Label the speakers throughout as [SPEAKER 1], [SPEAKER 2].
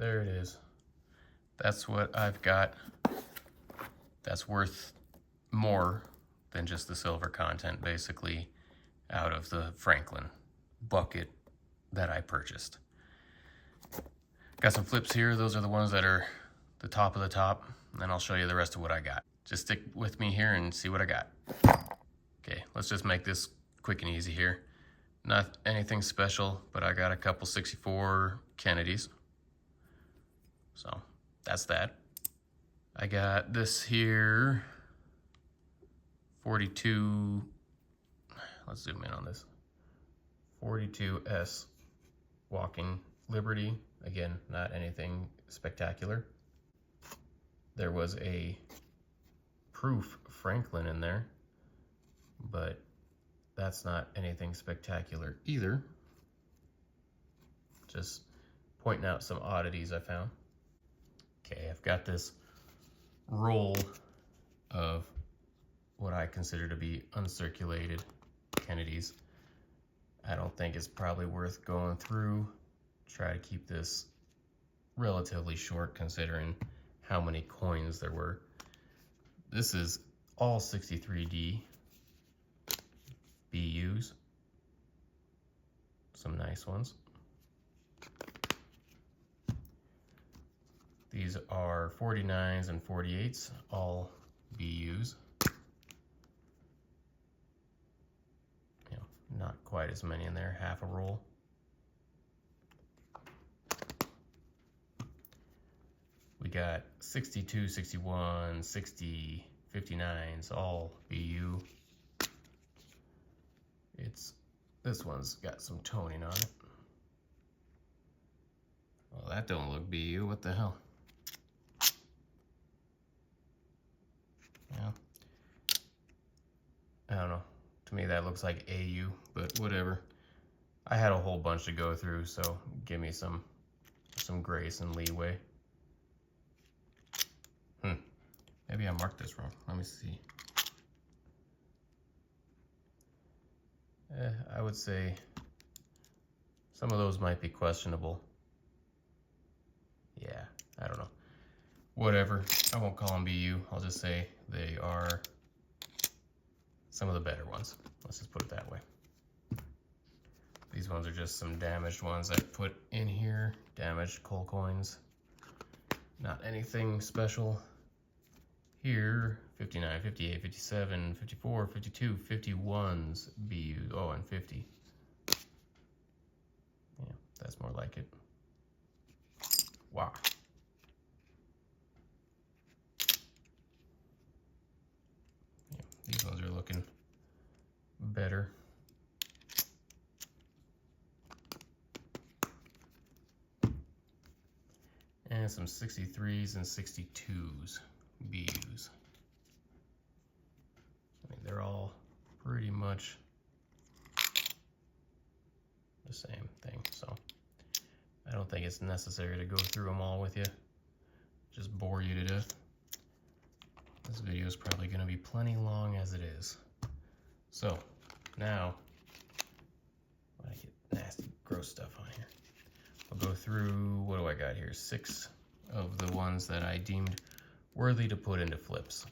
[SPEAKER 1] there it is. That's what I've got. That's worth more than just the silver content, basically, out of the Franklin bucket that I purchased. Got some flips here. Those are the ones that are the top of the top. And then I'll show you the rest of what I got. Just stick with me here and see what I got. Okay, let's just make this quick and easy here. Not anything special, but I got a couple 64 Kennedys. So that's that. I got this here, 42, let's zoom in on this, 42S Walking Liberty. Again, not anything spectacular. There was a proof Franklin in there, but that's not anything spectacular either. Just pointing out some oddities I found. Okay, I've got this roll of what I consider to be uncirculated Kennedys. I don't think it's probably worth going through. Try to keep this relatively short considering how many coins there were. This is all 63D BUs. Some nice ones. These are 49s and 48s, all BUs. You know, not quite as many in there, half a roll. We got 62, 61, 60, 59s, all BU. This one's got some toning on it. Well, that don't look BU, what the hell? Yeah. I don't know. To me, that looks like AU, but whatever. I had a whole bunch to go through, so give me some grace and leeway. Maybe I marked this wrong. Let me see. I would say some of those might be questionable. Yeah, I don't know. Whatever. I won't call them BU. I'll just say they are some of the better ones. Let's just put it that way. These ones are just some damaged ones I put in here. Damaged coal coins. Not anything special. Here, 59, 58, 57, 54, 52, 51s BU. Oh, and 50. Yeah, that's more like it. Wow. Yeah, these ones are looking better. And some 63s and 62s BUs. I mean, they're all pretty much the same thing, so I don't think it's necessary to go through them all with you. Just bore you to death. This video is probably going to be plenty long as it is. So now, I get nasty, gross stuff on here. I'll go through, what do I got here? 6 of the ones that I deemed worthy to put into flips.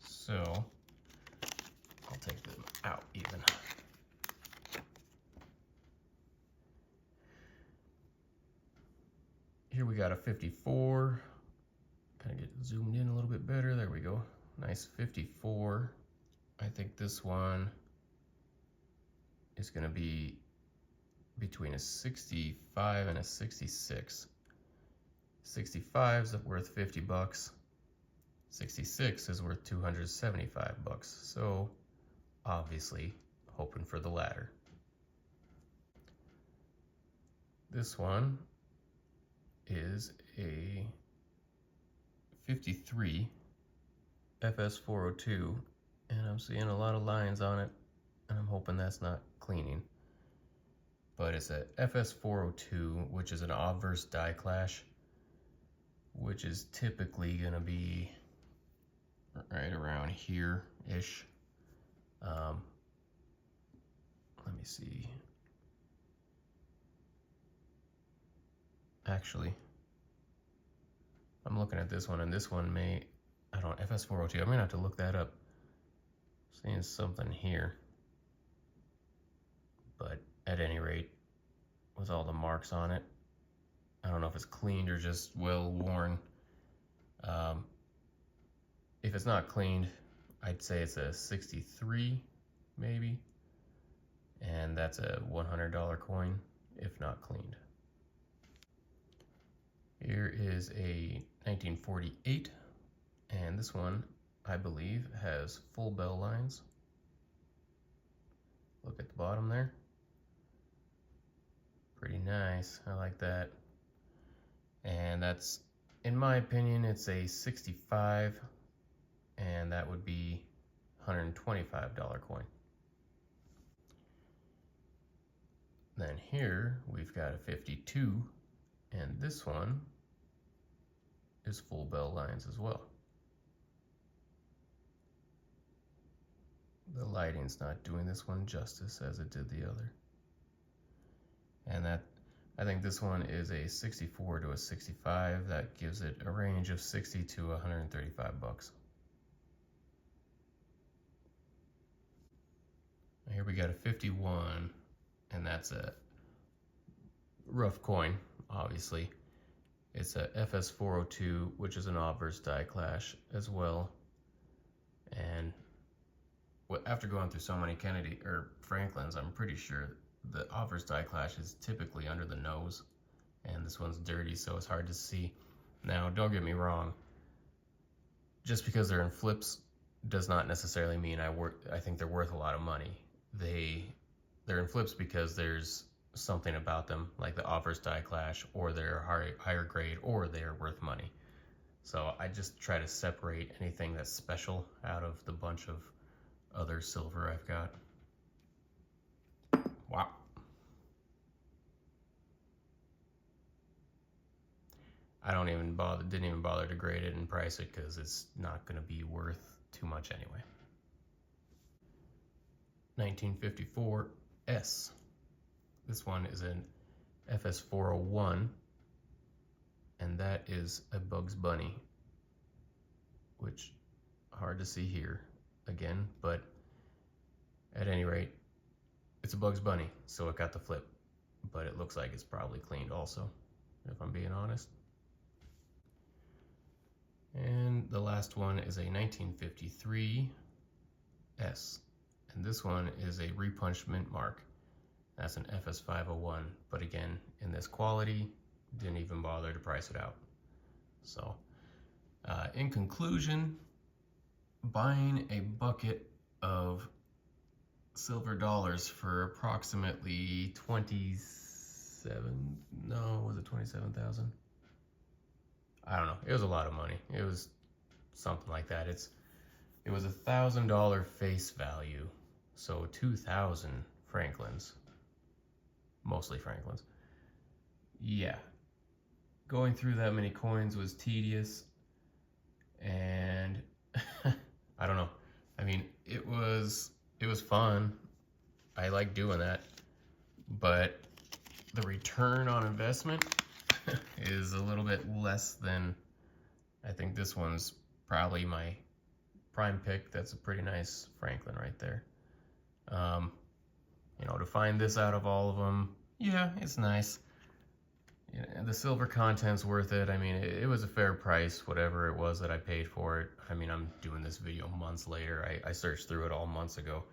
[SPEAKER 1] So I'll take them out even. Here we got a 54. Kind of get zoomed in a little bit better. There we go. Nice 54. I think this one is going to be between a 65 and a 66. 65 is worth 50 bucks. 66 is worth 275 bucks. So obviously hoping for the latter. This one is a 53 FS402, and I'm seeing a lot of lines on it, and I'm hoping that's not cleaning. But it's a FS402, which is an obverse die clash, which is typically gonna be right around here-ish. Let me see. Actually, I'm looking at this one, and this one may, I don't know, FS402. I'm gonna have to look that up. Seeing something here, but at any rate, with all the marks on it, I don't know if it's cleaned or just well worn. If it's not cleaned, I'd say it's a 63 maybe, and that's a $100 coin if not cleaned. Here is a 1948, and this one, I believe, has full bell lines. Look at the bottom there. Pretty nice, I like that. And that's, in my opinion, it's a 65, and that would be $125 coin. Then here we've got a 52, and this one is full bell lines as well. The lighting's not doing this one justice as it did the other. And that, I think this one is a 64 to a 65. That gives it a range of 60 to 135 bucks. Here we got a 51, and that's a rough coin, obviously. It's a FS402, which is an obverse die clash as well. And after going through so many Kennedy or Franklins, I'm pretty sure the obverse die clash is typically under the nose, and this one's dirty, so it's hard to see. Now, don't get me wrong, just because they're in flips does not necessarily mean I think they're worth a lot of money. They're in flips because there's something about them, like the obverse die clash, or they're higher grade, or they're worth money. So I just try to separate anything that's special out of the bunch of other silver I've got. Wow. I didn't even bother to grade it and price it because it's not going to be worth too much anyway. 1954 S. This one is an FS401, and that is a Bugs Bunny, which hard to see here again, but at any rate, it's a Bugs Bunny, so it got the flip, but it looks like it's probably cleaned also, if I'm being honest. And the last one is a 1953 S, and this one is a repunched mint mark. That's an FS501, but again, in this quality, didn't even bother to price it out. So, in conclusion, buying a bucket of silver dollars for approximately 27, no, was it 27,000? I don't know, it was a lot of money. It was something like that. It was $1,000 face value, so 2,000 Franklins, mostly Franklins. Yeah, going through that many coins was tedious, and I don't know. I mean, it was fun. I like doing that, but the return on investment is a little bit less than, I think this one's probably my prime pick. That's a pretty nice Franklin right there. You know, to find this out of all of them, yeah, it's nice. Yeah, the silver content's worth it. I mean, it was a fair price, whatever it was that I paid for it. I mean, I'm doing this video months later. I searched through it all months ago.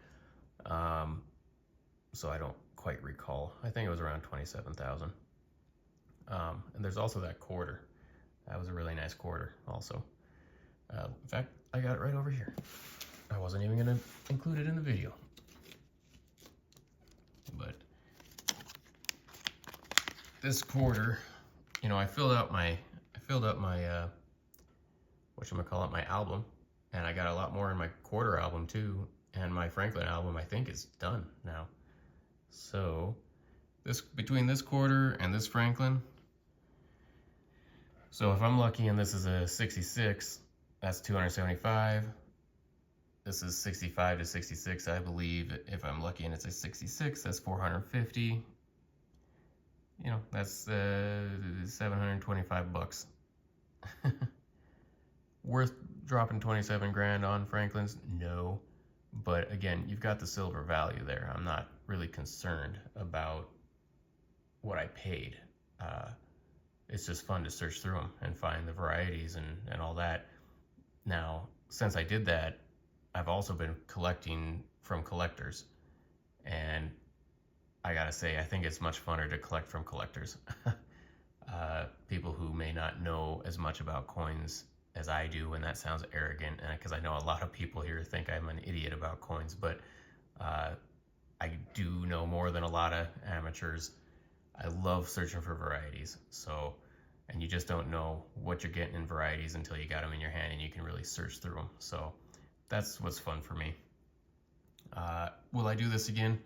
[SPEAKER 1] So I don't quite recall. I think it was around 27,000. And there's also that quarter. That was a really nice quarter also. In fact, I got it right over here. I wasn't even gonna include it in the video. But this quarter, you know, I filled out my whatchamacallit, my album, and I got a lot more in my quarter album too, and my Franklin album I think is done now. So between this quarter and this Franklin, so if I'm lucky and this is a 66, that's 275. This is 65 to 66, I believe. If I'm lucky and it's a 66, that's 450. you know, that's 725 bucks. Worth dropping 27 grand on Franklin's? No. But again, you've got the silver value there. I'm not really concerned about what I paid. It's just fun to search through them and find the varieties and all that. Now, since I did that, I've also been collecting from collectors. And I gotta say, I think it's much funner to collect from collectors. People who may not know as much about coins as I do, and that sounds arrogant, because I know a lot of people here think I'm an idiot about coins, but I do know more than a lot of amateurs. I love searching for varieties, and you just don't know what you're getting in varieties until you got them in your hand and you can really search through them. So that's what's fun for me. Will I do this again?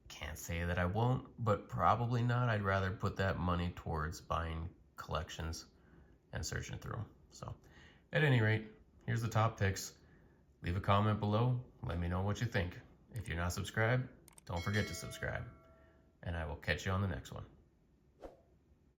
[SPEAKER 1] Can't say that I won't, but probably not. I'd rather put that money towards buying collections and searching through them. So at any rate, here's the top picks. Leave a comment below. Let me know what you think. If you're not subscribed, don't forget to subscribe. And I will catch you on the next one.